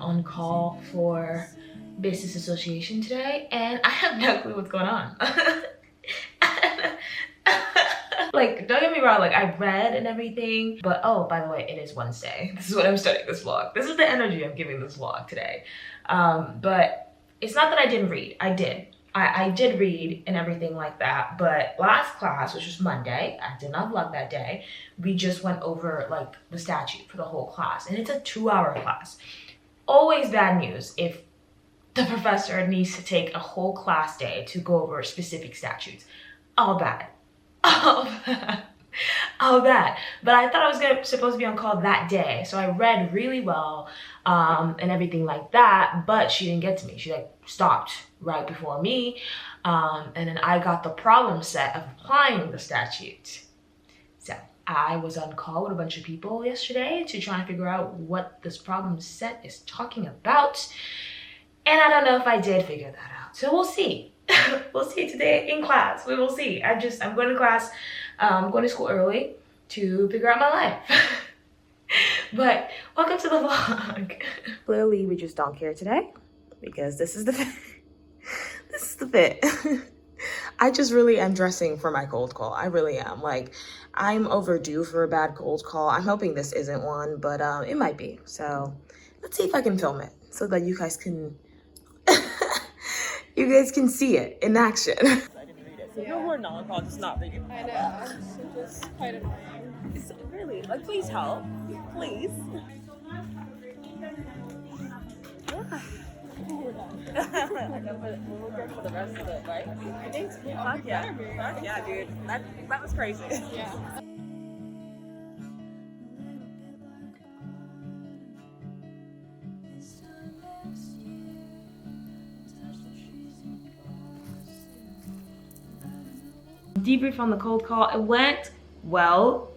on call for Business Association today, and I have no clue what's going on. Like, don't get me wrong, like I read and everything, but oh, by the way, it is Wednesday. This is what I'm starting this vlog. This is the energy I'm giving this vlog today. But it's not that I didn't read. I did. I did read and everything like that, but last class, which was Monday, I did not vlog that day. We just went over like the statute for the whole class, and it's a 2-hour class. Always bad news if the professor needs to take a whole class day to go over specific statutes. All bad. All bad. All bad. But I thought I was supposed to be on call that day, so I read really well and everything like that, but she didn't get to me. She like stopped right before me, and then I got the problem set of applying the statute. So I was on call with a bunch of people yesterday to try and figure out what this problem set is talking about, and I don't know if I did figure that out. So we'll see. We'll see today in class. We will see. I'm going to class. I'm going to school early to figure out my life. But welcome to the vlog. Clearly, we just don't care today because this is the fit. This is the fit. I just really am dressing for my cold call. I really am. Like, I'm overdue for a bad cold call. I'm hoping this isn't one, but it might be. So let's see if I can film it so that you guys can you guys can see it in action. I didn't read it. So people who are non-call just not reading. I know. It's just quite annoying. It's really like, please help, please. We're done. We'll go for the rest of it, right? I think so. Fuck yeah. Fuck yeah, dude. That was crazy. Yeah. Debrief on the cold call. It went well.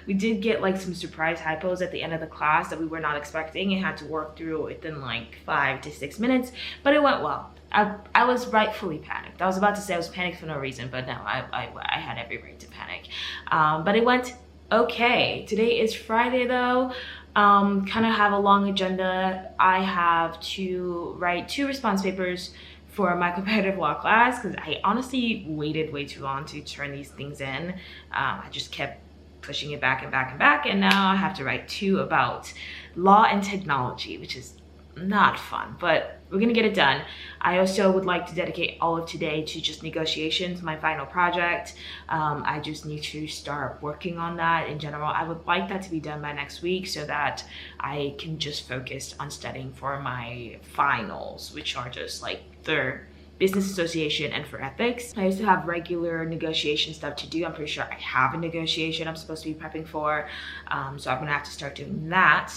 We did get like some surprise hypos at the end of the class that we were not expecting and had to work through within like 5 to 6 minutes, but it went well. I was rightfully panicked. I was about to say I was panicked for no reason, but no, I had every right to panic. But it went okay. Today is Friday though. Kind of have a long agenda. I have to write 2 response papers for my comparative law class because I honestly waited way too long to turn these things in. I just kept pushing it back and back and back, and now I have to write 2 about law and technology, which is not fun, but we're gonna get it done. I also would like to dedicate all of today to just negotiations, my final project. I just need to start working on that in general. I would like that to be done by next week so that I can just focus on studying for my finals, which are just like the Business Association and for ethics. I also have regular negotiation stuff to do. I'm pretty sure I have a negotiation I'm supposed to be prepping for, so I'm gonna have to start doing that.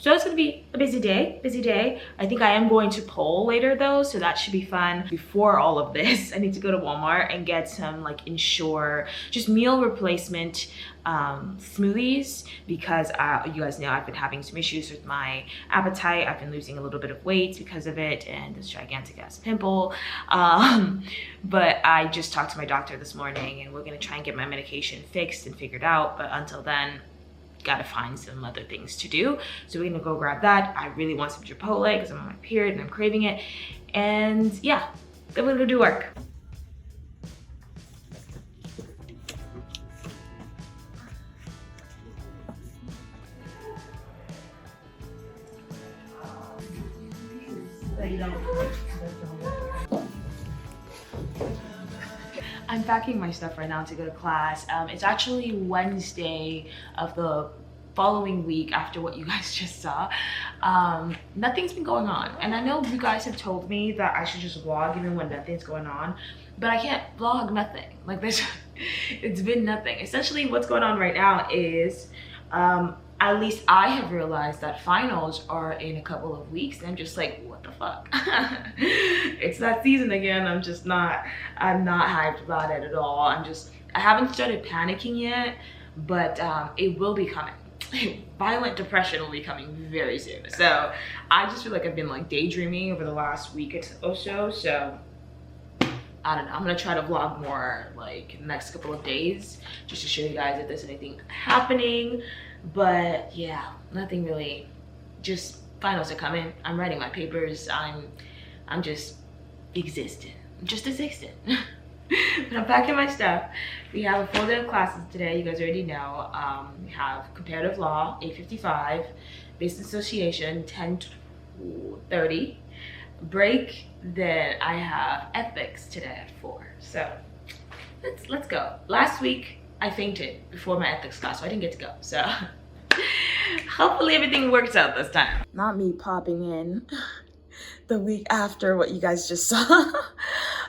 So it's gonna be a busy day. I think I am going to poll later though, so that should be fun. Before all of this, I need to go to Walmart and get some like Ensure, just meal replacement smoothies, because you guys know I've been having some issues with my appetite. I've been losing a little bit of weight because of it and this gigantic ass pimple. But I just talked to my doctor this morning and we're gonna try and get my medication fixed and figured out, but until then, gotta find some other things to do. So we're gonna go grab that. I really want some Chipotle because I'm on my period and I'm craving it. And yeah, then we're gonna do work. I'm packing my stuff right now to go to class. It's actually Wednesday of the following week after what you guys just saw. Nothing's been going on. And I know you guys have told me that I should just vlog even when nothing's going on, but I can't vlog nothing. Like this, it's been nothing. Essentially what's going on right now is, at least I have realized that finals are in a couple of weeks, and I'm just like, what the fuck? It's that season again. I'm not hyped about it at all. I haven't started panicking yet, but it will be coming. Violent depression will be coming very soon. So I just feel like I've been like daydreaming over the last week or so. So I don't know. I'm gonna try to vlog more like in the next couple of days just to show you guys if there's anything happening. But yeah, nothing really, just finals are coming. I'm writing my papers. I'm just existing. I'm just existing. But I'm packing my stuff. We have a full day of classes today. You guys already know. We have comparative law, 8:55, business association, 10:30. Break. Then I have ethics today at 4. So let's go. Last week I fainted before my ethics class, so I didn't get to go. So hopefully everything works out this time. Not me popping in the week after what you guys just saw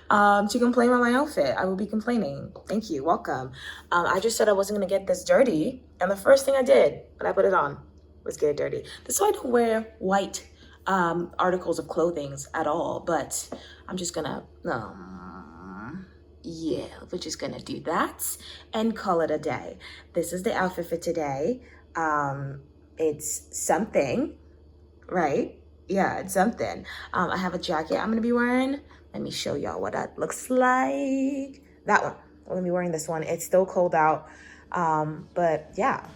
to complain about my outfit. I will be complaining. Thank you. Welcome. I just said I wasn't gonna get this dirty, and the first thing I did when I put it on was get it dirty. This is why I don't wear white articles of clothing at all, but I'm just gonna yeah, we're just gonna do that and call it a day. This is the outfit for today. It's something, right? Yeah, it's something. I have a jacket I'm gonna be wearing. Let me show y'all what that looks like. That one. I'm gonna be wearing this one. It's still cold out, but yeah.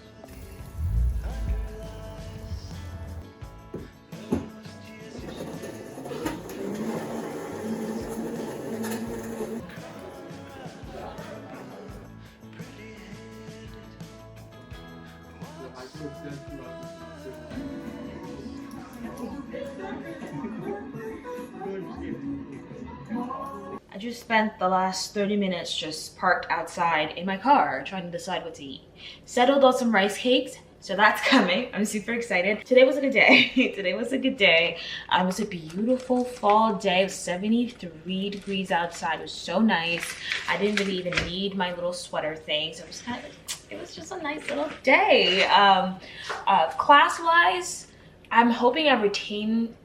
I just spent the last 30 minutes just parked outside in my car trying to decide what to eat. Settled on some rice cakes, so that's coming. I'm super excited. Today was a good day. Today was a good day. It was a beautiful fall day. It was 73 degrees outside. It was so nice. I didn't really even need my little sweater thing, so it was just a nice little day. Class-wise, I'm hoping I retain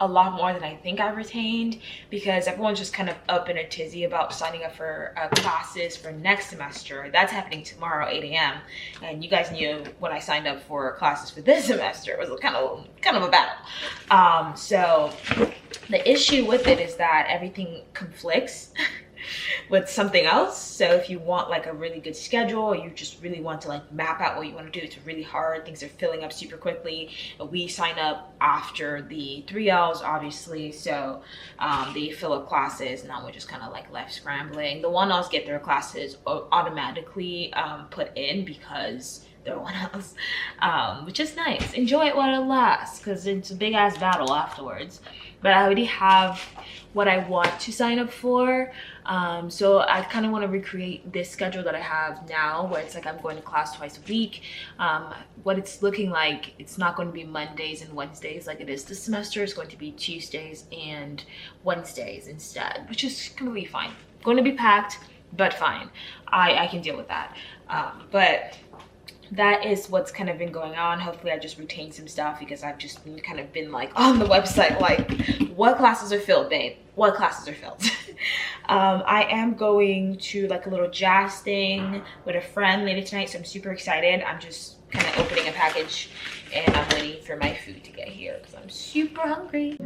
a lot more than I think I retained, because everyone's just kind of up in a tizzy about signing up for classes for next semester. That's happening tomorrow, 8 a.m. And you guys knew when I signed up for classes for this semester, it was kind of a battle. So the issue with it is that everything conflicts with something else. So if you want like a really good schedule, or you just really want to like map out what you want to do, it's really hard. Things are filling up super quickly. We sign up after the 3Ls, obviously, so they fill up classes, and now we're just kind of like left scrambling. The 1Ls get their classes automatically put in because they're 1Ls, which is nice. Enjoy it while it lasts, because it's a big ass battle afterwards. But I already have what I want to sign up for. So I kind of want to recreate this schedule that I have now, where it's like I'm going to class twice a week. What it's looking like, it's not going to be Mondays and Wednesdays like it is this semester. It's going to be Tuesdays and Wednesdays instead, which is completely fine. Going to be packed, but fine. I can deal with that. But that is what's kind of been going on. Hopefully I just retain some stuff, because I've just kind of been like on the website like, what classes are filled, babe? What classes are filled? I am going to like a little jazz thing with a friend later tonight, so I'm super excited. I'm just kind of opening a package, and I'm waiting for my food to get here because I'm super hungry.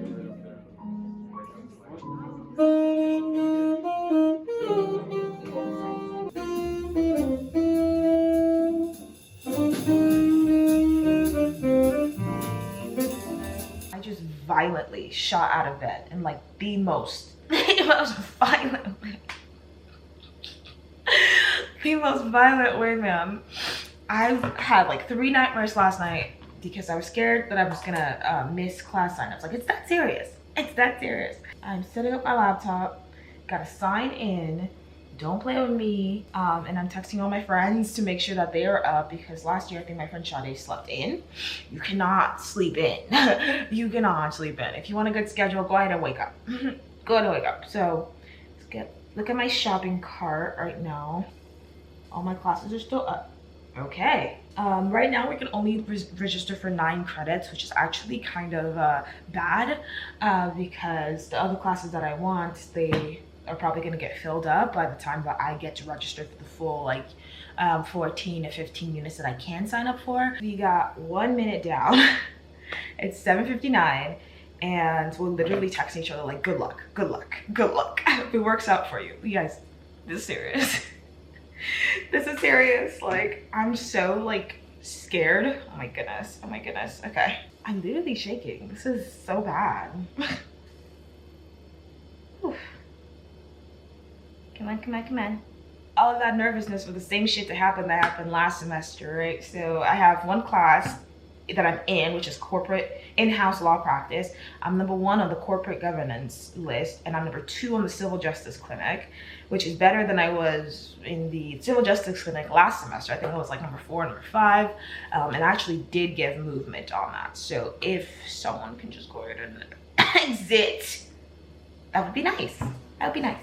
I just violently shot out of bed in like the most violent way, man. I had like 3 nightmares last night because I was scared that I was gonna miss class signups. Like, it's that serious. It's that serious. I'm setting up my laptop, gotta sign in. Don't play with me. And I'm texting all my friends to make sure that they are up, because last year I think my friend Sade slept in. You cannot sleep in. You cannot sleep in. If you want a good schedule, go ahead and wake up. Go ahead and wake up. So let's look at my shopping cart right now. All my classes are still up. Okay. Right now we can only register for 9 credits, which is actually kind of bad, because the other classes that I want, they are probably going to get filled up by the time that I get to register for the full like 14 to 15 units that I can sign up for. We got 1 minute down. It's 7:59, and we're literally texting each other like, good luck, good luck, good luck. If it works out for you. You guys, this is serious. This is serious. Like, I'm so like scared. Oh my goodness. Oh my goodness. Okay. I'm literally shaking. This is so bad. Oof. Come on, come on, come on. All of that nervousness for the same shit that happened last semester, right? So I have one class that I'm in, which is corporate in-house law practice. I'm number 1 on the corporate governance list, and I'm number 2 on the civil justice clinic, which is better than I was in the civil justice clinic last semester. I think I was like number 4, number 5, and I actually did give movement on that. So if someone can just go ahead and exit, that would be nice. That would be nice.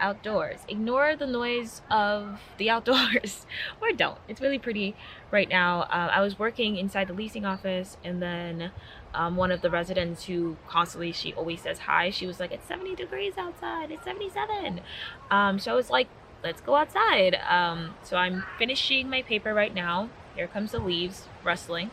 Outdoors. Ignore the noise of the outdoors or don't. It's really pretty right now. I was working inside the leasing office, and then one of the residents who constantly, she always says hi, she was like, it's 70 degrees outside, it's 77. So I was like, let's go outside. So I'm finishing my paper right now. Here comes the leaves rustling.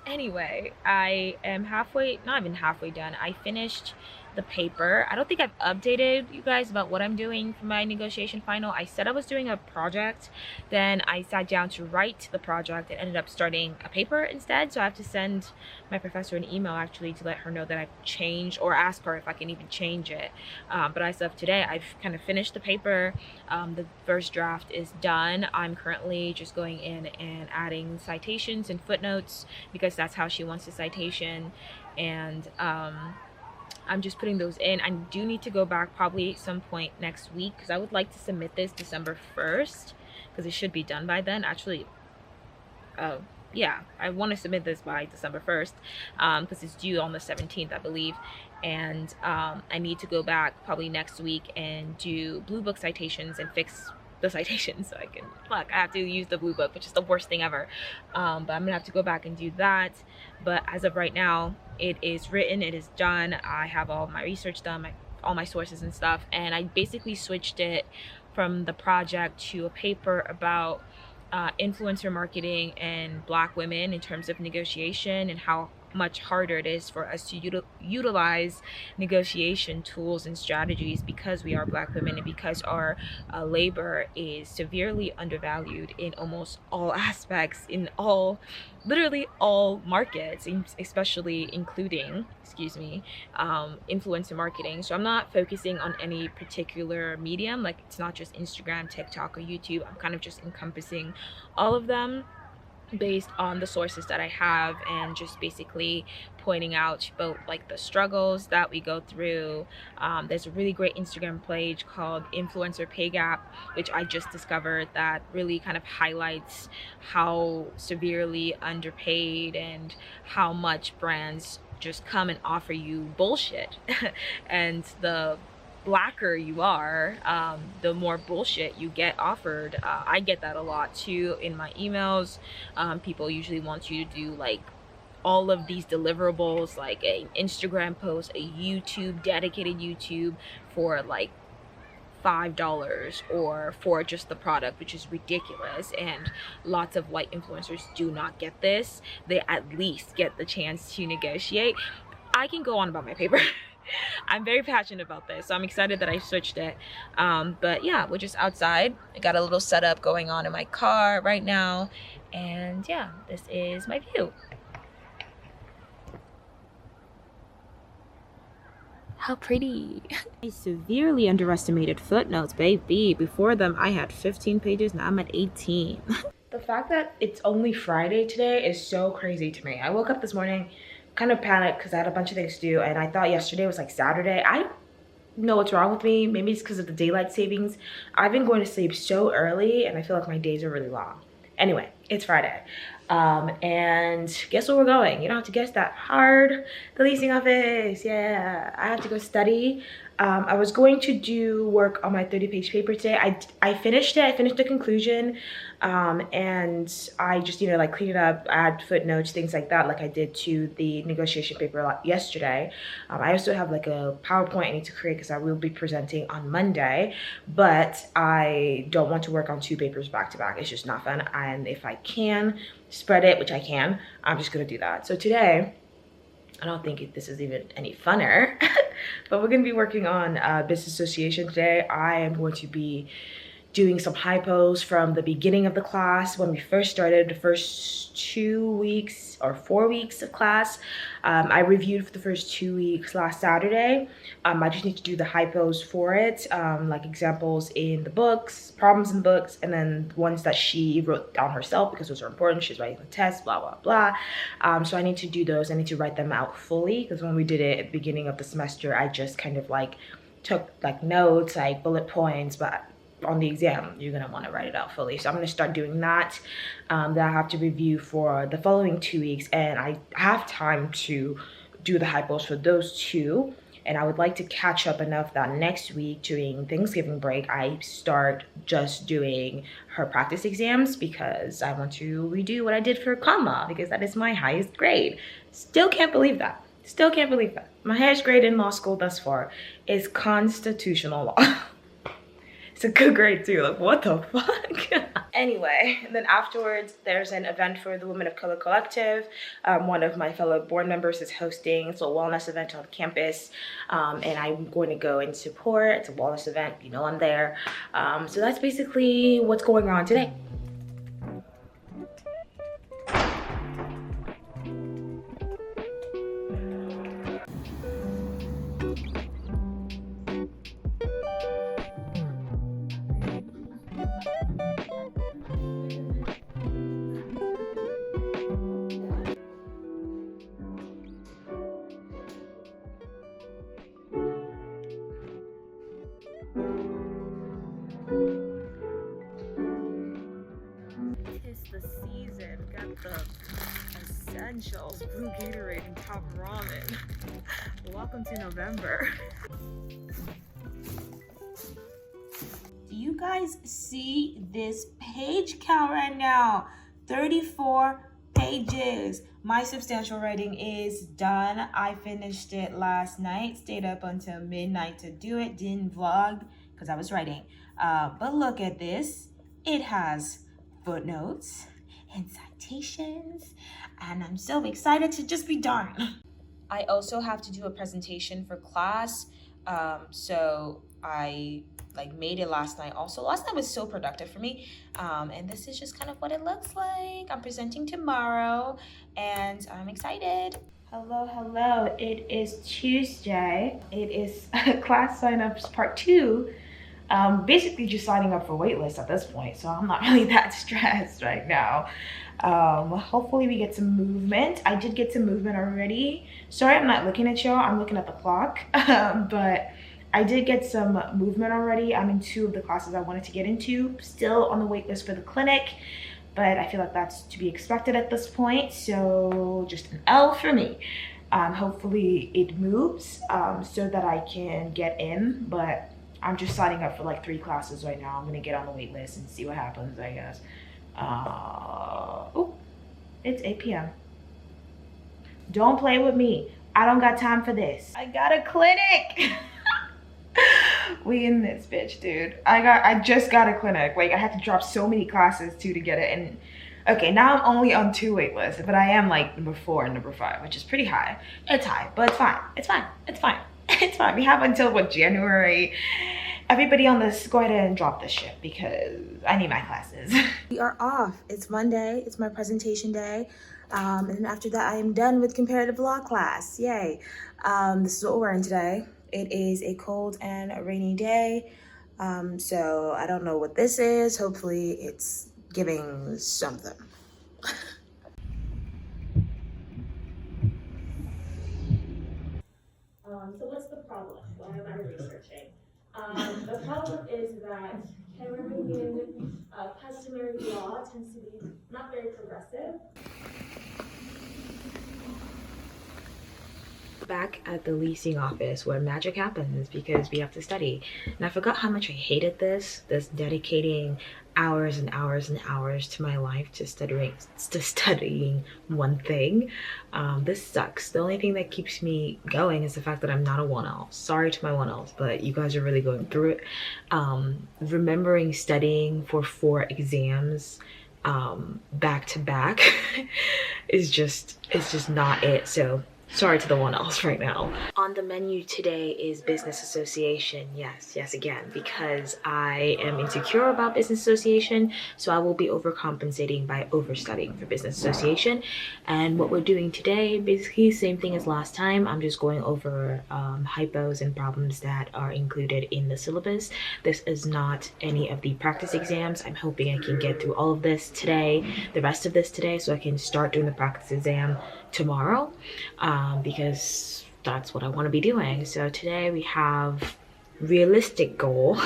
Anyway, I am halfway, not even halfway done. I finished the paper. I don't think I've updated you guys about what I'm doing for my negotiation final. I said I was doing a project, then I sat down to write the project and ended up starting a paper instead. So I have to send my professor an email actually to let her know that I've changed, or ask her if I can even change it. But as of today, I've kind of finished the paper. The first draft is done. I'm currently just going in and adding citations and footnotes because that's how she wants the citation, and I'm just putting those in. I do need to go back probably at some point next week because I would like to submit this December 1st because it should be done by then. Actually, yeah, I want to submit this by December 1st because it's due on the 17th, I believe. And I need to go back probably next week and do Blue Book citations and fix the citations so I can, look, I have to use the Blue Book, which is the worst thing ever. But I'm gonna have to go back and do that. But as of right now, it is written, it is done. I have all my research done, all my sources and stuff, and I basically switched it from the project to a paper about influencer marketing and Black women in terms of negotiation and how much harder it is for us to utilize negotiation tools and strategies because we are Black women and because our labor is severely undervalued in almost all aspects, in all, literally all markets, especially including, excuse me, influencer marketing. So I'm not focusing on any particular medium, like it's not just Instagram, TikTok, or YouTube. I'm kind of just encompassing all of them based on the sources that I have, and just basically pointing out both like the struggles that we go through. There's a really great Instagram page called Influencer Pay Gap, which I just discovered, that really kind of highlights how severely underpaid and how much brands just come and offer you bullshit. And the Blacker you are, the more bullshit you get offered. I get that a lot too in my emails. People usually want you to do like all of these deliverables, like an Instagram post, a YouTube, dedicated YouTube for like $5 or for just the product, which is ridiculous. And lots of white influencers do not get this. They at least get the chance to negotiate. I can go on about my paper. I'm very passionate about this, so I'm excited that I switched it. But yeah, we're just outside. I got a little setup going on in my car right now, and yeah, this is my view. How pretty. I severely underestimated footnotes, baby. Before them I had 15 pages, now I'm at 18. The fact that it's only Friday today is so crazy to me. I woke up this morning kind of panicked because I had a bunch of things to do, and I thought yesterday was like Saturday. I don't know what's wrong with me. Maybe it's because of the daylight savings. I've been going to sleep so early and I feel like my days are really long. Anyway, it's Friday. And guess where we're going? You don't have to guess that hard. The leasing office. Yeah, I have to go study. I was going to do work on my 30-page paper today. I finished it. I finished the conclusion, and I just, you know, like clean it up, add footnotes, things like that, like I did to the negotiation paper yesterday. I also have like a PowerPoint I need to create because I will be presenting on Monday, but I don't want to work on 2 papers back to back. It's just not fun. And if I can spread it, which I can, I'm just gonna do that. So today, I don't think this is even any funner, but we're gonna be working on business association today. I am going to be doing some hypos from the beginning of the class when we first started, the first 2 weeks or 4 weeks of class. I reviewed for the first 2 weeks last Saturday. I just need to do the hypos for it, like examples in the books, problems in the books, and then ones that she wrote down herself because those are important. She's writing the test, blah, blah, blah. So I need to do those. I need to write them out fully because when we did it at the beginning of the semester, I just kind of like took like notes, like bullet points, but on the exam you're gonna want to write it out fully. So I'm gonna start doing that. That I have to review for the following 2 weeks, and I have time to do the hypos for those 2. And I would like to catch up enough that next week during Thanksgiving break I start just doing her practice exams, because I want to redo what I did for comma, because that is my highest grade. Still can't believe that. Still can't believe that. My highest grade in law school thus far is constitutional law. It's a good grade too, like what the fuck? Anyway, and then afterwards there's an event for the Women of Color Collective. One of my fellow board members is hosting. It's a wellness event on campus, and I'm going to go and support. It's a wellness event, you know I'm there. So that's basically what's going on today. The season, got the essentials, blue Gatorade and top ramen. Welcome to November. Do you guys see this page count right now? 34 pages. My substantial writing is done. I finished it last night, stayed up until midnight to do it, didn't vlog because I was writing. But look at this. It has footnotes and citations, and I'm so excited to just be done. I also have to do a presentation for class, so I made it last night. Also, last night was so productive for me, and this is just kind of what it looks like. I'm presenting tomorrow, and I'm excited. Hello, it is Tuesday. It is class signups part 2. Basically just signing up for waitlists at this point, so I'm not really that stressed right now. Hopefully we get some movement. I did get some movement already. Sorry I'm not looking at y'all, I'm looking at the clock. But I did get some movement already. I'm in 2 of the classes I wanted to get into, still on the waitlist for the clinic, but I feel like that's to be expected at this point, so just an L for me. Hopefully it moves so that I can get in, but I'm just signing up for like 3 classes right now. I'm gonna get on the wait list and see what happens, I guess. Oh, it's 8 p.m. Don't play with me. I don't got time for this. I got a clinic. We in this bitch, dude. I just got a clinic. Like I had to drop so many classes too to get it. And okay, now I'm only on 2 wait lists, but I am like number 4 and number 5, which is pretty high. It's high, but it's fine. It's fine. It's fine. It's fine. We have until what, January? Everybody on this, go ahead and drop this shit because I need my classes. We are off. It's Monday. It's my presentation day. And then after that, I am done with comparative law class. Yay. This is what we're wearing today. It is a cold and a rainy day. So I don't know what this is. Hopefully it's giving something. So what's the problem? Why am I researching? The problem is that Cameroonian customary law tends to be not very progressive. Back at the leasing office where magic happens because we have to study. And I forgot how much I hated this dedicating hours and hours and hours to my life to studying one thing. This sucks. The only thing that keeps me going is the fact that I'm not a 1L. Sorry to my 1Ls, but you guys are really going through it. Remembering studying for 4 exams back to back is just, it's just not it. So sorry to the one else right now. On the menu today is business association. Yes, again, because I am insecure about business association, so I will be overcompensating by overstudying for business association. And what we're doing today, basically same thing as last time. I'm just going over hypos and problems that are included in the syllabus. This is not any of the practice exams. I'm hoping I can get through all of this today, the rest of this today, so I can start doing the practice exam tomorrow, because that's what I want to be doing. So today we have realistic goal.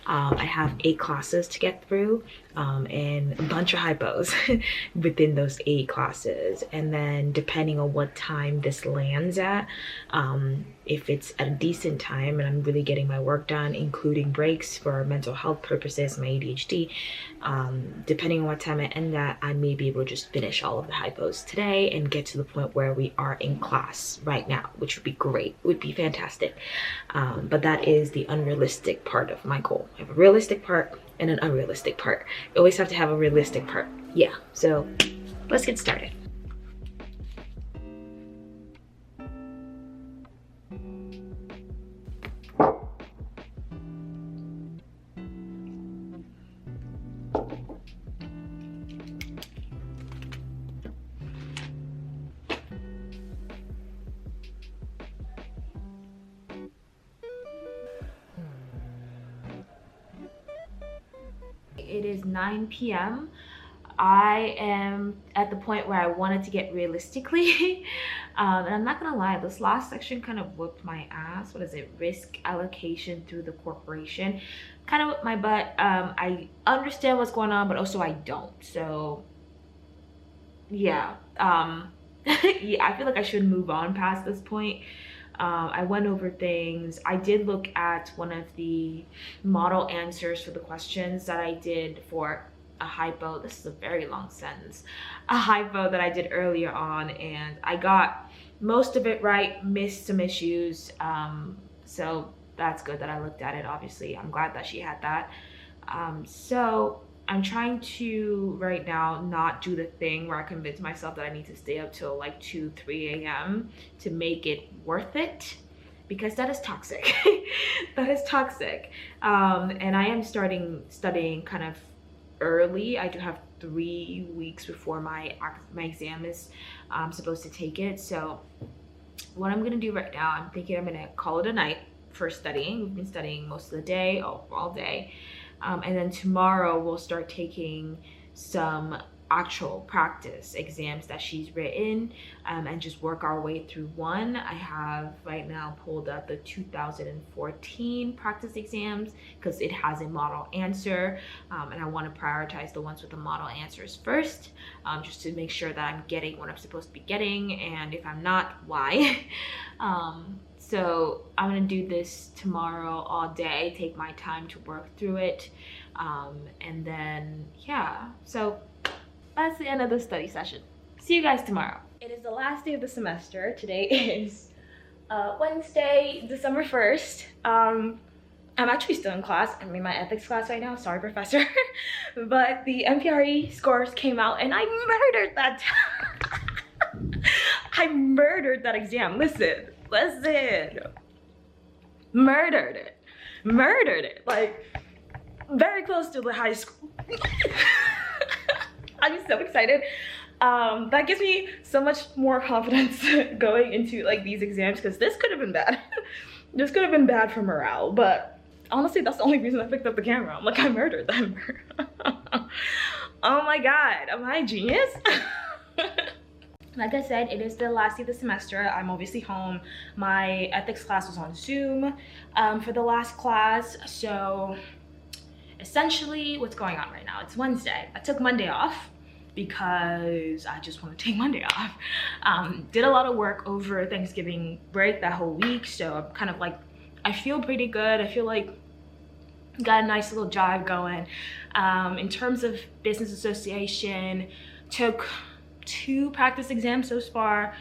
I have 8 classes to get through, and a bunch of hypos within those 8 classes. And then depending on what time this lands at, if it's at a decent time and I'm really getting my work done, including breaks for mental health purposes, my ADHD, depending on what time I end at, I may be able to just finish all of the hypos today and get to the point where we are in class right now, which would be great, would be fantastic. But that is the unrealistic part of my goal. I have a realistic part and an unrealistic part. You always have to have a realistic part. Yeah, so let's get started. It is 9 p.m. I am at the point where I wanted to get realistically. And I'm not gonna lie, this last section kind of whipped my ass. What is it? Risk allocation through the corporation. Kind of whipped my butt. I understand what's going on, but also I don't. So yeah. Yeah, I feel like I should move on past this point. I went over things. I did look at one of the model answers for the questions that I did for a hypo. This is a very long sentence. A hypo that I did earlier on, and I got most of it right, missed some issues. So that's good that I looked at it, obviously. I'm glad that she had that. So I'm trying to right now not do the thing where I convince myself that I need to stay up till like 2, 3 a.m. to make it worth it, because that is toxic. That is toxic. And I am studying kind of early. I do have 3 weeks before my exam is supposed to take it. So what I'm gonna do right now, I'm thinking I'm gonna call it a night for studying. We've been studying most of the day, all day. And then tomorrow we'll start taking some actual practice exams that she's written, and just work our way through one. I have right now pulled up the 2014 practice exams because it has a model answer, and I want to prioritize the ones with the model answers first, just to make sure that I'm getting what I'm supposed to be getting, and if I'm not, why? So I'm gonna do this tomorrow all day, take my time to work through it, and then yeah, so that's the end of the study session. See you guys tomorrow. It is the last day of the semester. Today is Wednesday, December 1st. I'm actually still in class. I'm in my ethics class right now. Sorry, professor. But the MPRE scores came out and I murdered that. I murdered that exam. Listen. Murdered it. Like, very close to the high school. I'm so excited. That gives me so much more confidence going into like these exams, because this could have been bad. This could have been bad for morale, but honestly, that's the only reason I picked up the camera. I'm like, I murdered them. Oh my God, am I a genius? Like I said, it is the last day of the semester. I'm obviously home. My ethics class was on Zoom for the last class. So essentially what's going on right now, it's Wednesday. I took Monday off because I just want to take Monday off. Did a lot of work over Thanksgiving break that whole week. So I'm kind of like, I feel pretty good. I feel like got a nice little jive going. In terms of business association, took 2 practice exams so far.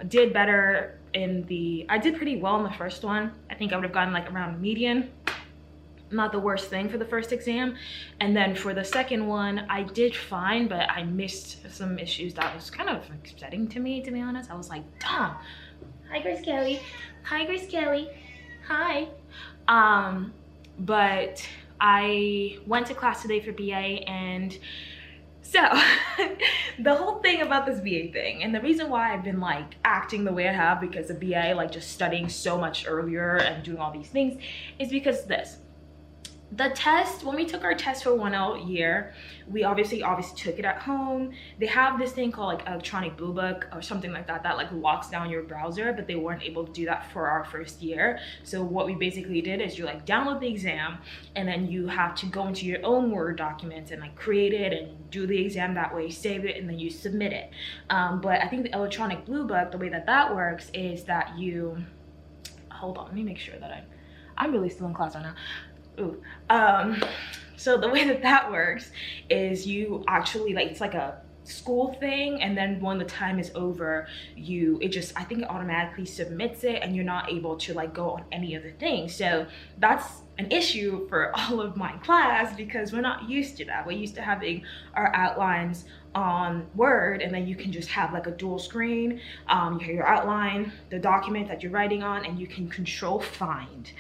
Did better in the, I did pretty well in the first one. I think I would have gotten like around median. not the worst thing for the first exam. And then for the second one, I did fine, but I missed some issues that was kind of upsetting to me, to be honest. I was like, damn. Hi, Grace Kelly. Hi, Grace Kelly. Hi. But I went to class today for BA, and so the whole thing about this BA thing, and the reason why I've been like acting the way I have because of BA, like just studying so much earlier and doing all these things, is because the test, when we took our test for 1L year, we obviously took it at home. They have this thing called like electronic blue book or something like that like locks down your browser, but they weren't able to do that for our first year. So what we basically did is you like download the exam, and then you have to go into your own Word documents and like create it and do the exam that way, save it, and then you submit it. But I think the electronic blue book, the way that works is that you, hold on, let me make sure that I'm really still in class right now. Ooh. So the way that works is you actually, like, it's like a school thing, and then when the time is over, I think it automatically submits it, and you're not able to like go on any other thing. So that's an issue for all of my class because we're not used to that. We're used to having our outlines on Word, and then you can just have like a dual screen. You have your outline, the document that you're writing on, and you can control find.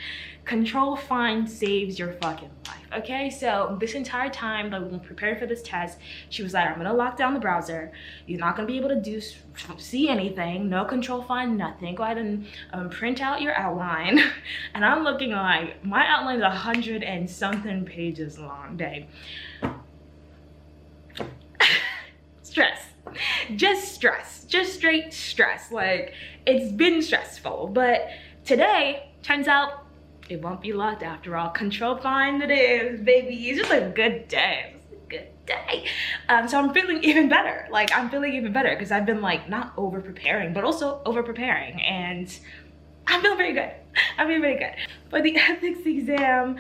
Control find saves your fucking life. Okay, so this entire time that we've been preparing for this test, she was like, I'm gonna lock down the browser. You're not gonna be able to see anything. No control find, nothing. Go ahead and print out your outline. And I'm looking like, my outline's 100 and something pages long, babe. Stress, just straight stress. Like, it's been stressful, but today turns out it won't be locked after all. Control find it is, baby. It's just a good day. It's a good day. So I'm feeling even better. Like, I'm feeling even better because I've been like not over preparing, but also over preparing, and I feel very good. I feel very good. For the ethics exam,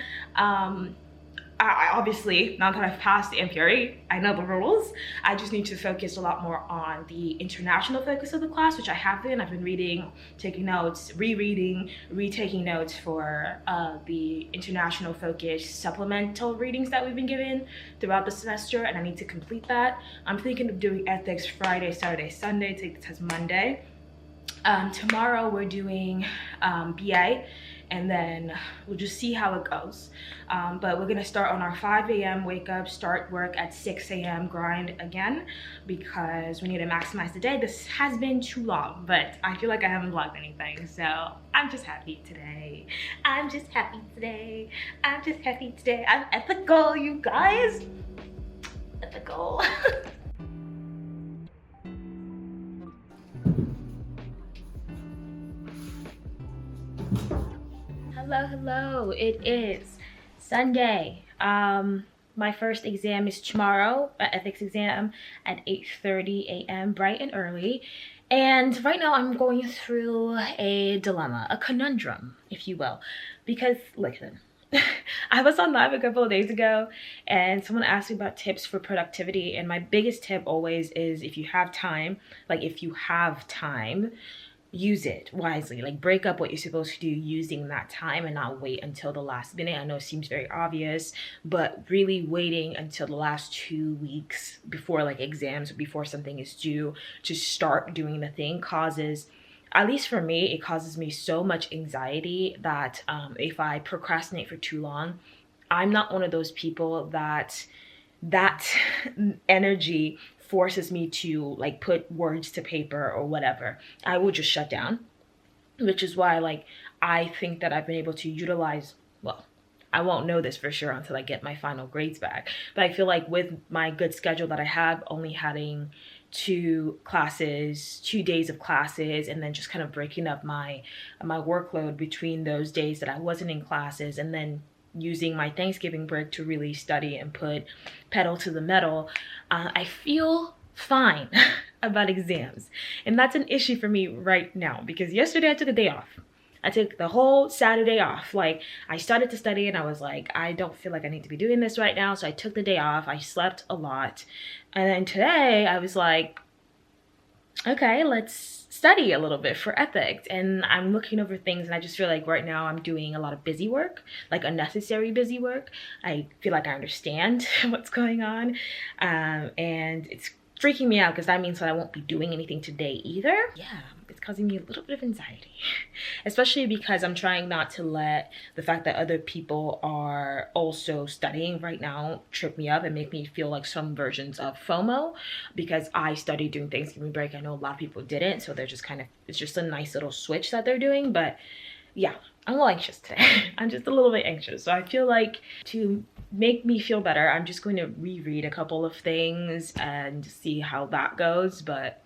I obviously, now that I've passed the MPRE, I know the rules. I just need to focus a lot more on the international focus of the class, which I have been. I've been reading, taking notes, rereading, retaking notes for the international focus supplemental readings that we've been given throughout the semester, and I need to complete that. I'm thinking of doing ethics Friday, Saturday, Sunday, take the test Monday. Tomorrow we're doing BA, and then we'll just see how it goes. But we're gonna start on our 5 a.m. wake up, start work at 6 a.m. grind again, because we need to maximize the day. This has been too long, but I feel like I haven't vlogged anything, so I'm just happy today. I'm just happy today. I'm just happy today. I'm ethical, you guys. Ethical. Hello, it is Sunday. My first exam is tomorrow, ethics exam at 8:30 a.m. bright and early. And right now I'm going through a dilemma, a conundrum, if you will, because listen, I was on live a couple of days ago and someone asked me about tips for productivity, and my biggest tip always is, if you have time, use it wisely. Like, break up what you're supposed to do using that time and not wait until the last minute. I know it seems very obvious, but really waiting until the last 2 weeks before like exams, before something is due, to start doing the thing causes, at least for me, it causes me so much anxiety that if I procrastinate for too long, I'm not one of those people that energy forces me to like put words to paper or whatever. I will just shut down, which is why like I think that I've been able to utilize, well, I won't know this for sure until I get my final grades back, but I feel like with my good schedule that I have, only having 2 days of classes, and then just kind of breaking up my workload between those days that I wasn't in classes, and then using my Thanksgiving break to really study and put pedal to the metal, I feel fine about exams. And that's an issue for me right now, because yesterday I took a day off. I took the whole Saturday off. Like, I started to study and I was like, I don't feel like I need to be doing this right now. So I took the day off. I slept a lot. And then today I was like, okay, let's study a little bit for ethics, and I'm looking over things, and I just feel like right now I'm doing a lot of busy work, like unnecessary busy work. I feel like I understand what's going on, and it's freaking me out because that means that I won't be doing anything today either. Yeah, it's causing me a little bit of anxiety, especially because I'm trying not to let the fact that other people are also studying right now trip me up and make me feel like some versions of FOMO, because I studied during Thanksgiving break. I know a lot of people didn't, so they're just kind of, it's just a nice little switch that they're doing. But yeah, I'm a little anxious today. I'm just a little bit anxious. So I feel like to make me feel better, I'm just going to reread a couple of things and see how that goes. But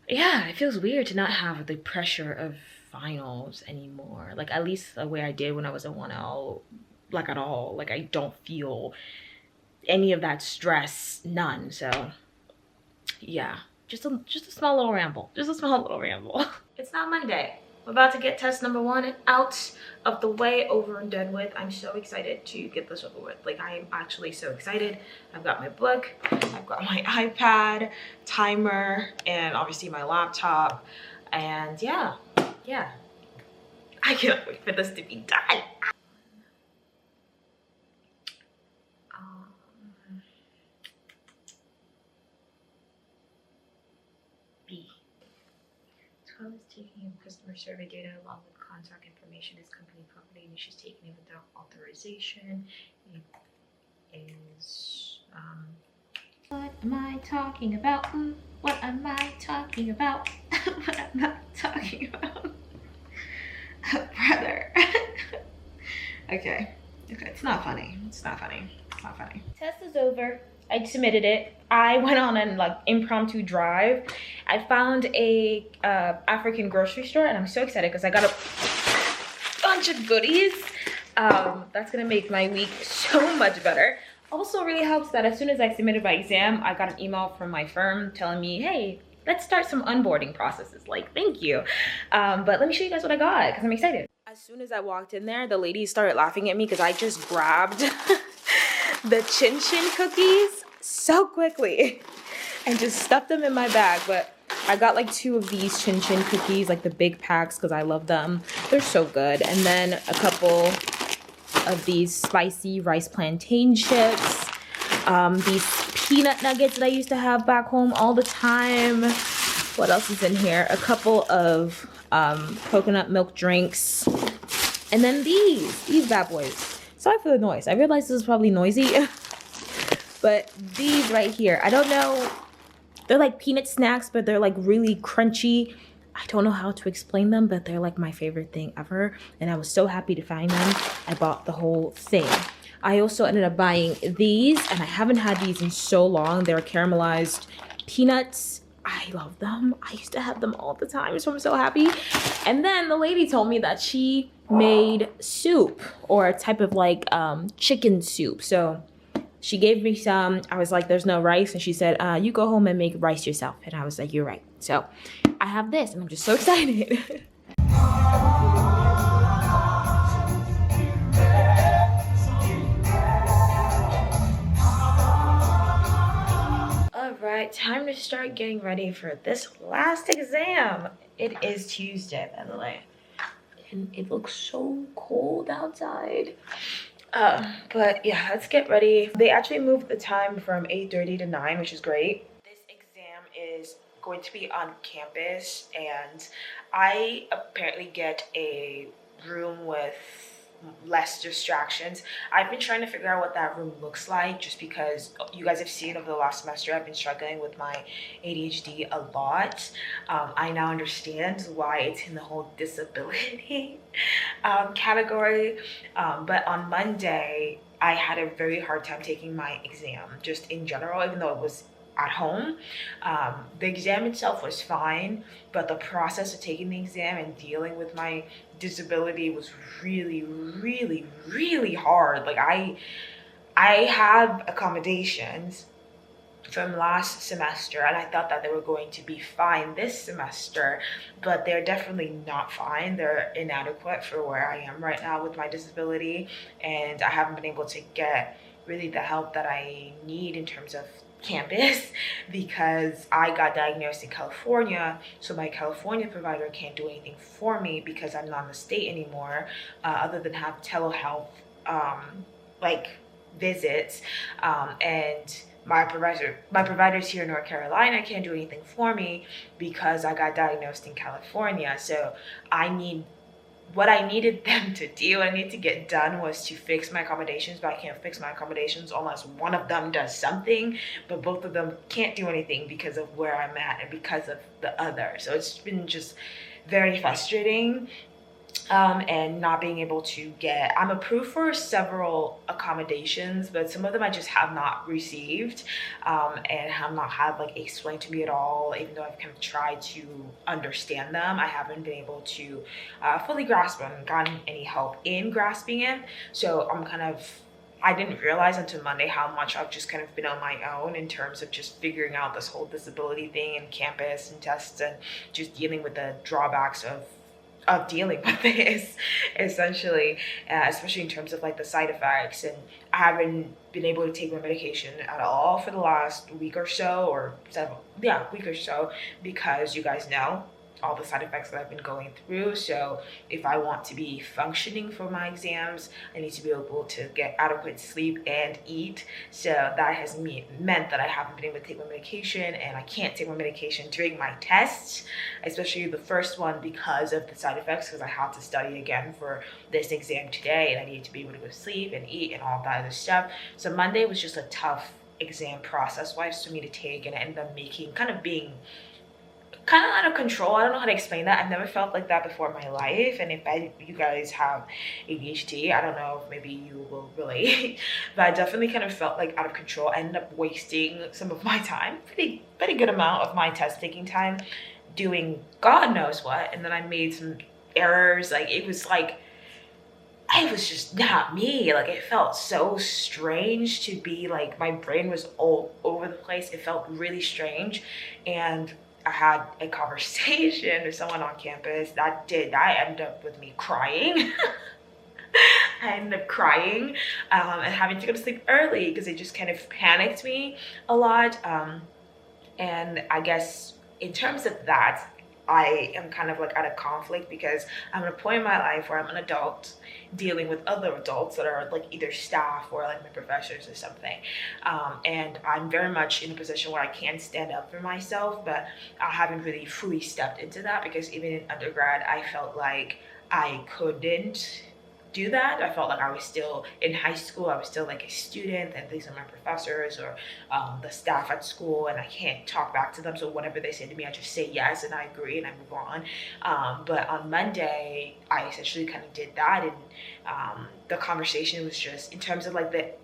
yeah, it feels weird to not have the pressure of finals anymore. Like, at least the way I did when I was a 1L, like at all. Like, I don't feel any of that stress, none. So yeah, just a small little ramble. Just a small little ramble. It's not Monday. We're about to get test number 1 out of the way, over and done with. I'm so excited to get this over with. Like, I am actually so excited. I've got my book, I've got my iPad, timer, and obviously my laptop. And yeah, I can't wait for this to be done. B. So I was taking customer survey data along with contact information as company property, and she's taking it without authorization. It is, what am I talking about? What am I talking about? What am I talking about? Brother. Okay, it's not funny. It's not funny. It's not funny. Test is over. I submitted it. I went on an like impromptu drive. I found a African grocery store, and I'm so excited because I got a bunch of goodies. That's gonna make my week so much better. Also really helps that as soon as I submitted my exam, I got an email from my firm telling me, hey, let's start some onboarding processes. Like, thank you. But let me show you guys what I got because I'm excited. As soon as I walked in there, the ladies started laughing at me because I just grabbed the chin chin cookies so quickly and just stuffed them in my bag. But I got like 2 of these chin chin cookies, like the big packs, because I love them. They're so good. And then a couple of these spicy rice plantain chips, these peanut nuggets that I used to have back home all the time. What else is in here? A couple of coconut milk drinks, and then these bad boys. Sorry for the noise. I realize this is probably noisy, but these right here, I don't know, they're like peanut snacks, but they're like really crunchy. I don't know how to explain them, but they're like my favorite thing ever, and I was so happy to find them. I bought the whole thing. I also ended up buying these, and I haven't had these in so long. They're caramelized peanuts. I love them. I used to have them all the time, so I'm so happy. And then the lady told me that she made soup, or a type of like chicken soup. So she gave me some. I was like, there's no rice, and she said, you go home and make rice yourself. And I was like, you're right. So I have this, and I'm just so excited. Alright, time to start getting ready for this last exam. It is Tuesday, by the way, and it looks so cold outside. But yeah, let's get ready. They actually moved the time from 8:30 to 9, which is great. This exam is going to be on campus, and I apparently get a room with less distractions. I've been trying to figure out what that room looks like, just because you guys have seen over the last semester I've been struggling with my ADHD a lot. I now understand why it's in the whole disability category, but on Monday I had a very hard time taking my exam, just in general, even though it was at home. The exam itself was fine, but the process of taking the exam and dealing with my disability was really, really, really hard. Like, I have accommodations from last semester, and I thought that they were going to be fine this semester, but they're definitely not fine. They're inadequate for where I am right now with my disability, and I haven't been able to get really the help that I need in terms of campus because I got diagnosed in California, so my California provider can't do anything for me because I'm not in the state anymore, other than have telehealth like visits, and my providers here in North Carolina can't do anything for me because I got diagnosed in California. So what I needed them to do, I need to get done, was to fix my accommodations, but I can't fix my accommodations unless one of them does something, but both of them can't do anything because of where I'm at and because of the other. So it's been just very frustrating. And not being able to I'm approved for several accommodations, but some of them I just have not received, and have not had like explained to me at all. Even though I've kind of tried to understand them, I haven't been able to fully grasp them and gotten any help in grasping it. So I didn't realize until Monday how much I've just kind of been on my own in terms of just figuring out this whole disability thing and campus and tests and just dealing with the drawbacks of dealing with this, essentially, especially in terms of like the side effects. And I haven't been able to take my medication at all for the last week or so, week or so, because you guys know all the side effects that I've been going through. So if I want to be functioning for my exams, I need to be able to get adequate sleep and eat. So that has meant that I haven't been able to take my medication, and I can't take my medication during my tests, especially the first one, because of the side effects, because I have to study again for this exam today, and I need to be able to go to sleep and eat and all that other stuff. So Monday was just a tough exam process-wise for me to take, and I ended up being kind of out of control. I don't know how to explain that. I've never felt like that before in my life. And if you guys have ADHD, I don't know if maybe you will relate, but I definitely kind of felt like out of control. I ended up wasting some of my time, pretty good amount of my test taking time, doing God knows what. And then I made some errors. It was just not me. Like, it felt so strange to be like, my brain was all over the place. It felt really strange. And I had a conversation with someone on campus that ended up with me crying. I ended up crying, and having to go to sleep early because it just kind of panicked me a lot. And I guess in terms of that, I am kind of like at a conflict because I'm at a point in my life where I'm an adult dealing with other adults that are like either staff or like my professors or something. And I'm very much in a position where I can stand up for myself, but I haven't really fully stepped into that because even in undergrad, I felt like I couldn't do that. I felt like I was still in high school. I was still like a student, and these are my professors or the staff at school, and I can't talk back to them. So whatever they say to me, I just say yes and I agree and I move on. But on Monday, I essentially kind of did that, and the conversation was just in terms of like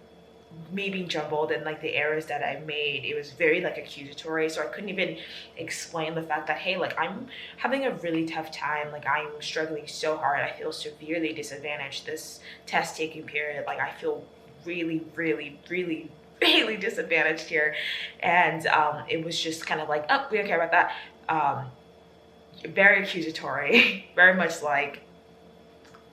me being jumbled and like the errors that I made, it was very like accusatory. So I couldn't even explain the fact that, hey, like I'm having a really tough time. Like I'm struggling so hard. I feel severely disadvantaged this test taking period. Like I feel really, really, really, really disadvantaged here. And it was just kind of like, oh, we don't care about that. Very accusatory, very much like,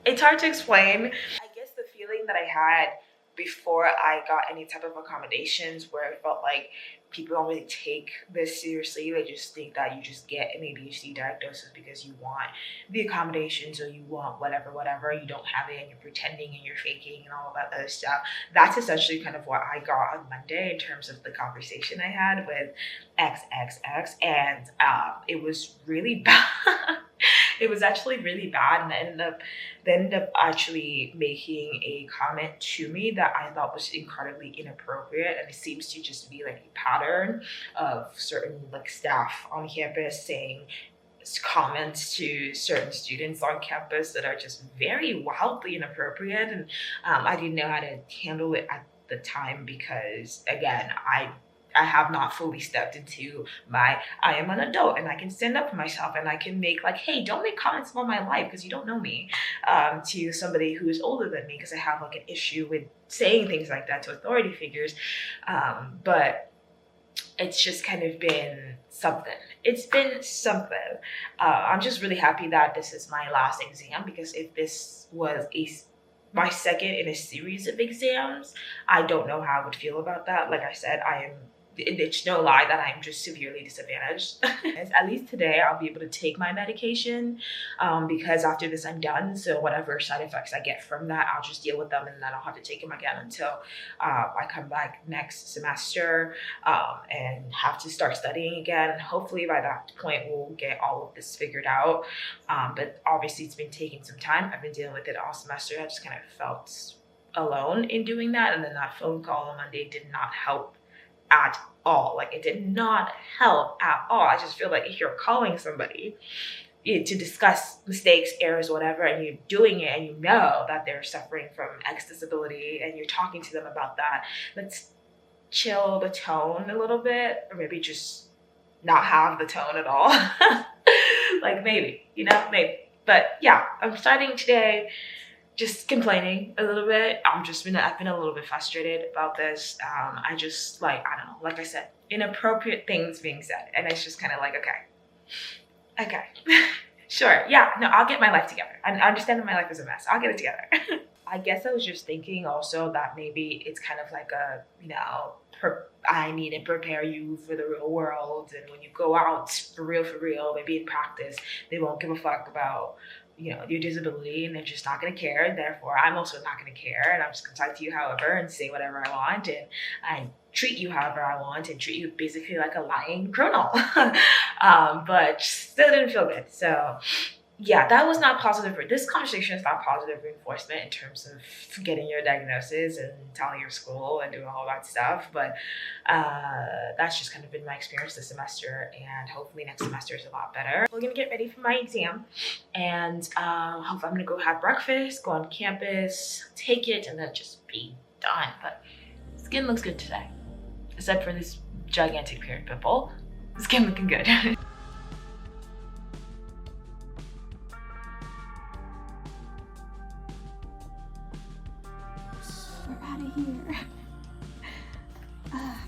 it's hard to explain. I guess the feeling that I had before I got any type of accommodations, where I felt like people don't really take this seriously. They just think that you just get an ADHD diagnosis because you want the accommodations or you want whatever. You don't have it and you're pretending and you're faking and all of that other stuff. That's essentially kind of what I got on Monday in terms of the conversation I had with XXX, and it was really bad. It was actually really bad, and they ended up actually making a comment to me that I thought was incredibly inappropriate, and it seems to just be like a pattern of certain like staff on campus saying comments to certain students on campus that are just very wildly inappropriate. And I didn't know how to handle it at the time because, again, I have not fully stepped into I am an adult and I can stand up for myself and I can make like, hey, don't make comments about my life because you don't know me, to somebody who is older than me, because I have like an issue with saying things like that to authority figures. But it's just kind of been something. It's been something. I'm just really happy that this is my last exam, because if this was my second in a series of exams, I don't know how I would feel about that. Like I said, I am it's no lie that I'm just severely disadvantaged. At least today I'll be able to take my medication because after this I'm done. So whatever side effects I get from that, I'll just deal with them, and then I'll have to take them again until I come back next semester and have to start studying again. Hopefully by that point we'll get all of this figured out. But obviously it's been taking some time. I've been dealing with it all semester. I just kind of felt alone in doing that. And then that phone call on Monday did not help at all. Like, it did not help at all. I just feel like if you're calling somebody to discuss mistakes, errors, whatever, and you're doing it and you know that they're suffering from X disability and you're talking to them about that, let's chill the tone a little bit, or maybe just not have the tone at all. Like, maybe, maybe. But yeah, I'm starting today just complaining a little bit. I've been a little bit frustrated about this. I just, I don't know, like I said, inappropriate things being said. And it's just kind of like, okay, sure. Yeah, no, I'll get my life together. I understand that my life is a mess. I'll get it together. I guess I was just thinking also that maybe it's kind of like I need to prepare you for the real world. And when you go out for real, maybe in practice, they won't give a fuck about your disability, and they're just not going to care. Therefore, I'm also not going to care, and I'm just going to talk to you however and say whatever I want, and I treat you however I want and treat you basically like a lying criminal. But still didn't feel good. So yeah, that was not positive. This conversation is not positive reinforcement in terms of getting your diagnosis and telling your school and doing all that stuff. But that's just kind of been my experience this semester, and hopefully next semester is a lot better. We're gonna get ready for my exam, and hopefully I'm gonna go have breakfast, go on campus, take it, and then just be done. But skin looks good today, except for this gigantic period pimple. Skin looking good. We're out of here.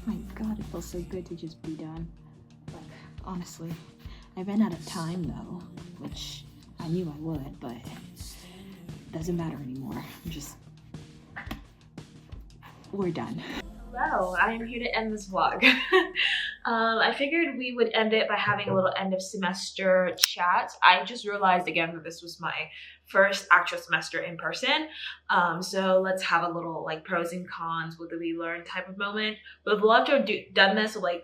My God, it feels so good to just be done. Like, honestly, I ran out of time though, which I knew I would, but it doesn't matter anymore. We're done. Hello, I am here to end this vlog. I figured we would end it by having a little end of semester chat. I just realized again that this was my first actual semester in person. So let's have a little pros and cons, what did we learn type of moment. Would love to have done this with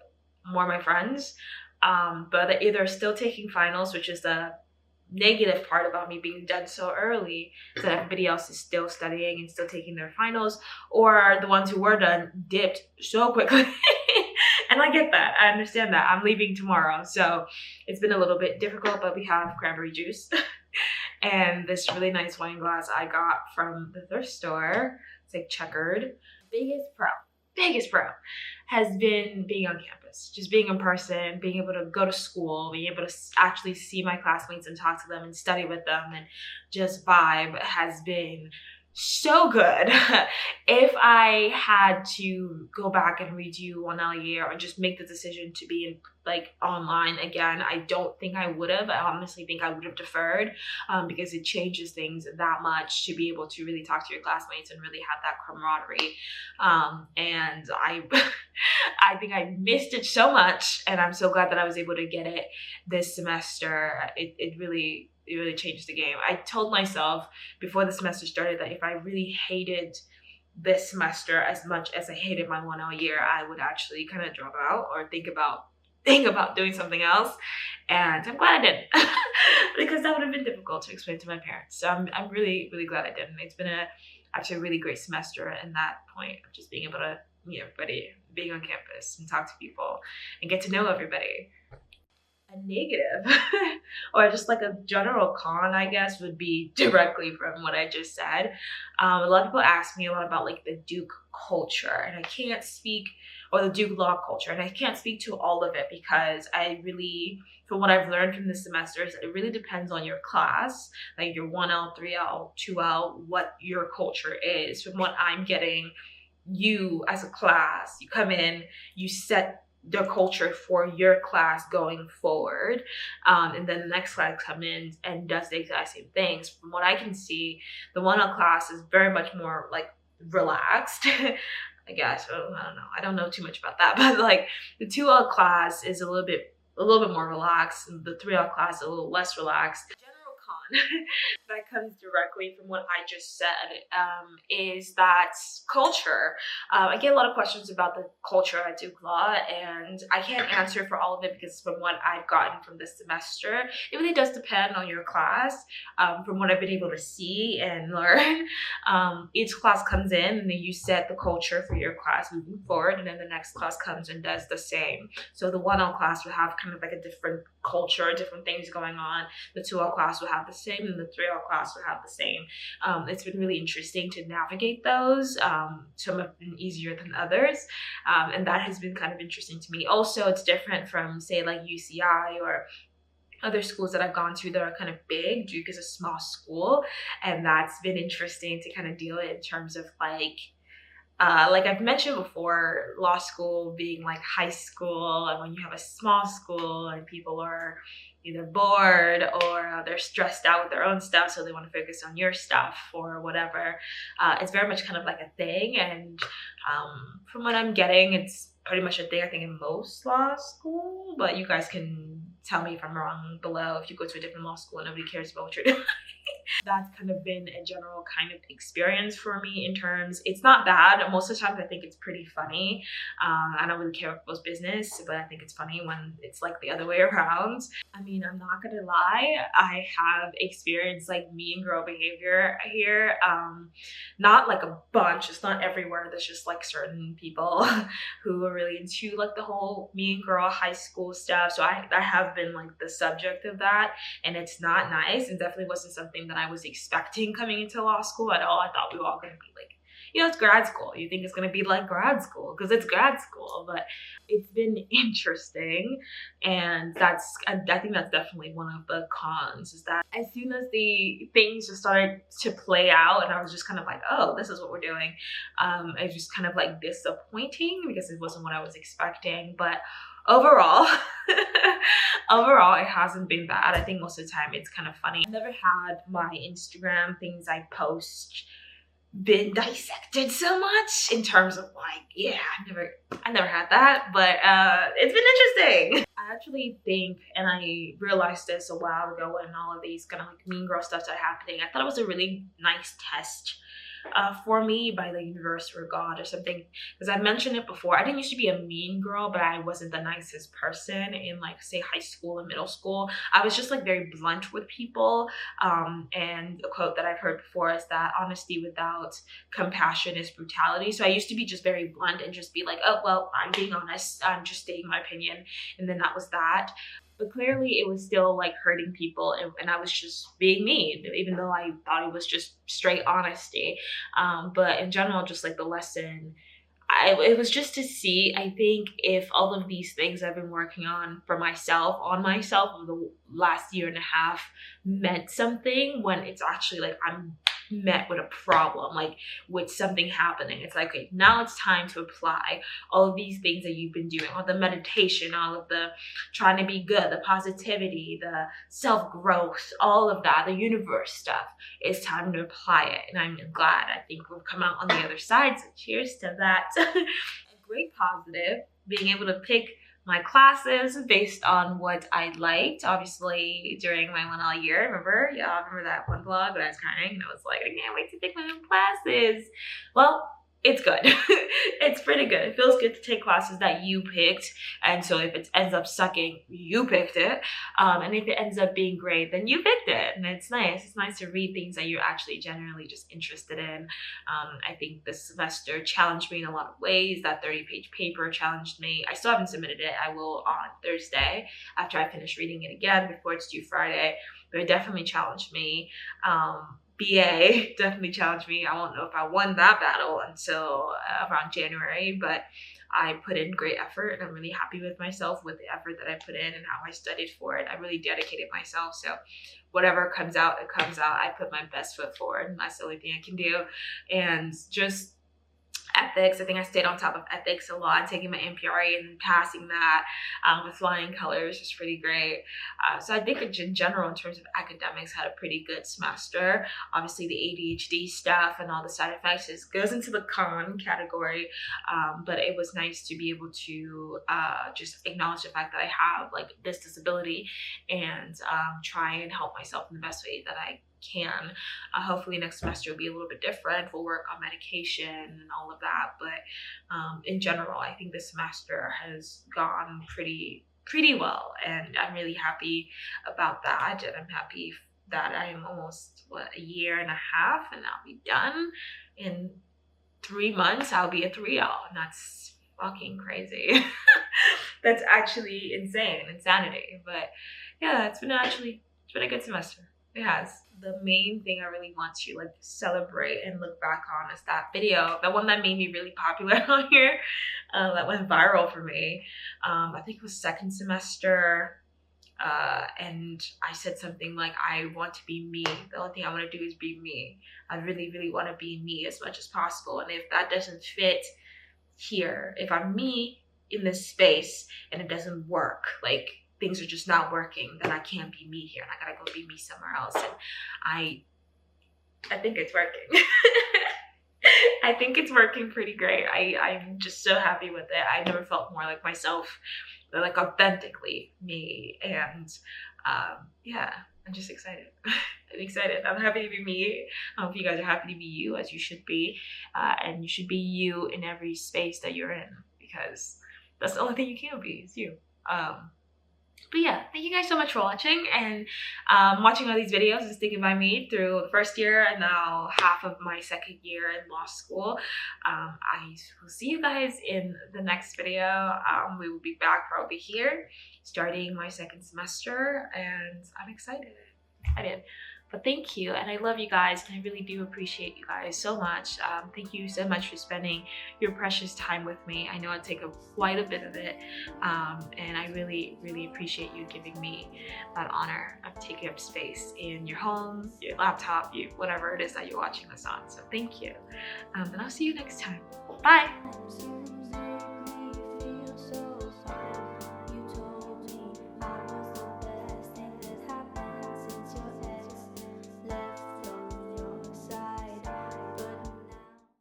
more of my friends, but they're either still taking finals, which is the negative part about me being done so early, so that everybody else is still studying and still taking their finals, or the ones who were done dipped so quickly. And I get that, I understand that. I'm leaving tomorrow, so it's been a little bit difficult, but we have cranberry juice and this really nice wine glass I got from the thrift store. It's checkered. Biggest pro has been being on campus, just being in person, being able to go to school, being able to actually see my classmates and talk to them and study with them and just vibe has been so good. If I had to go back and redo 1L year or just make the decision to be in online again, I don't think I would have. I honestly think I would have deferred because it changes things that much to be able to really talk to your classmates and really have that camaraderie. And I think I missed it so much, and I'm so glad that I was able to get it this semester. It really changed the game. I told myself before the semester started that if I really hated this semester as much as I hated my 1L year, I would actually kind of drop out or think about doing something else. And I'm glad I didn't because that would have been difficult to explain to my parents. So I'm really glad I didn't. It's been actually a really great semester in that point of just being able to meet everybody, being on campus and talk to people and get to know everybody. A negative or just a general con, I guess, would be directly from what I just said. A lot of people ask me a lot about the Duke culture, and I can't speak, or the Duke law culture, and I can't speak to all of it because I really, from what I've learned from this semester, is it really depends on your class, your 1L, 3L, 2L, what your culture is. From what I'm getting, you as a class, you come in, you set the culture for your class going forward, and then the next class comes in and does the exact same things. From what I can see, the 1L class is very much more relaxed. I guess. Oh, I don't know. I don't know too much about that, but like the 2L class is a little bit more relaxed, and the 3L class is a little less relaxed. General con that comes directly from what I just said is that culture. I get a lot of questions about the culture at Duke Law, and I can't answer for all of it because from what I've gotten from this semester, it really does depend on your class. From what I've been able to see and learn, each class comes in and then you set the culture for your class moving forward, and then the next class comes and does the same. So the 1L class will have kind of like a different culture, different things going on. The 2L class will have the same, and the 3L class will have the same. It's been really interesting to navigate those. Some have been easier than others, and that has been kind of interesting to me. Also, it's different from, say, like UCI or other schools that I've gone to that are kind of big. Duke is a small school, and that's been interesting to kind of deal with in terms of like I've mentioned before, law school being like high school, and when you have a small school and people are either bored or they're stressed out with their own stuff, so they want to focus on your stuff or whatever, it's very much kind of like a thing. And from what I'm getting, it's pretty much a thing, I think, in most law school, but you guys can tell me if I'm wrong below if you go to a different law school and nobody cares about what you're doing. That's kind of been a general kind of experience for me in terms, it's not bad. Most of the times I think it's pretty funny. I don't really care about people's business, but I think it's funny when it's like the other way around. I mean, I'm not gonna lie, I have experienced like mean girl behavior here. Not like a bunch, it's not everywhere. There's just like certain people who are really into like the whole mean girl high school stuff. So I have been like the subject of that, and it's not nice, and definitely wasn't something that I was expecting coming into law school at all. I thought we were all going to be like, you know, it's grad school. You think it's going to be like grad school because it's grad school, but it's been interesting. And I think that's definitely one of the cons, is that as soon as the things just started to play out and I was just kind of like, oh, this is what we're doing, it was just kind of like disappointing because it wasn't what I was expecting. But overall, it hasn't been bad. I think most of the time it's kind of funny. I've never had my Instagram things I post been dissected so much in terms of like, yeah, I never had that, but it's been interesting. I actually think, and I realized this a while ago when all of these kind of like mean girl stuff started happening, I thought it was a really nice test for me by the universe or God or something, because I've mentioned it before. I didn't used to be a mean girl, but I wasn't the nicest person in like, say, high school and middle school. I was just like very blunt with people, and a quote that I've heard before is that honesty without compassion is brutality. So I used to be just very blunt and just be like, oh well, I'm being honest, I'm just stating my opinion, and then that was that. But clearly it was still like hurting people, and I was just being mean, even though I thought it was just straight honesty. But in general, just like the lesson, it was just to see, I think, if all of these things I've been working on for myself, over the last year and a half meant something, when it's actually like I'm met with a problem, like with something happening. It's like, okay, now it's time to apply all of these things that you've been doing, all the meditation, all of the trying to be good, the positivity, the self-growth, all of that, the universe stuff. It's time to apply it, and I'm glad. I think we've come out on the other side, so cheers to that. A great positive, being able to pick my classes based on what I liked. Obviously, during my 1L year, remember that one vlog when I was crying and I was like, I can't wait to pick my own classes. Well, it's good. It's pretty good. It feels good to take classes that you picked, and so if it ends up sucking, you picked it, and if it ends up being great, then you picked it, and it's nice. It's nice to read things that you're actually generally just interested in. I think this semester challenged me in a lot of ways. That 30-page paper challenged me. I still haven't submitted it. I will on Thursday after I finish reading it again before it's due Friday, but it definitely challenged me. BA definitely challenged me. I won't know if I won that battle until around January, but I put in great effort, and I'm really happy with myself with the effort that I put in and how I studied for it. I really dedicated myself, so whatever comes out, it comes out. I put my best foot forward, and that's the only thing I can do. And just ethics. I think I stayed on top of ethics a lot, taking my MPRE and passing that with flying colors was pretty great. So I think in general, in terms of academics, had a pretty good semester. Obviously the ADHD stuff and all the side effects goes into the con category, but it was nice to be able to just acknowledge the fact that I have like this disability and try and help myself in the best way that I can. Hopefully next semester will be a little bit different. We'll work on medication and all of that, but in general, I think this semester has gone pretty well, and I'm really happy about that. And I'm happy that I am almost a year and a half, and I'll be done in 3 months. I'll be a 3L, and that's fucking crazy. That's actually insanity. But yeah, it's been a good semester. It has. The main thing I really want to like celebrate and look back on is that video, the one that made me really popular on here, that went viral for me. I think it was second semester, and I said something like, I want to be me. The only thing I want to do is be me. I really want to be me as much as possible. And if that doesn't fit here, if I'm me in this space and it doesn't work, like things are just not working, then I can't be me here and I gotta go be me somewhere else. And I think it's working. I think it's working pretty great. I'm just so happy with it. I never felt more like myself, or like authentically me. And yeah, I'm just excited. I'm excited. I'm happy to be me. I hope you guys are happy to be you, as you should be. And you should be you in every space that you're in, because that's the only thing you can be, is you. But yeah, thank you guys so much for watching and watching all these videos and sticking by me through the first year and now half of my second year in law school. I will see you guys in the next video. We will be back probably here starting my second semester, and I'm excited. But thank you, and I love you guys, and I really do appreciate you guys so much. Thank you so much for spending your precious time with me. I know I take quite a bit of it, and I really appreciate you giving me that honor of taking up space in your home, your laptop, whatever it is that you're watching this on. So thank you, and I'll see you next time. Bye.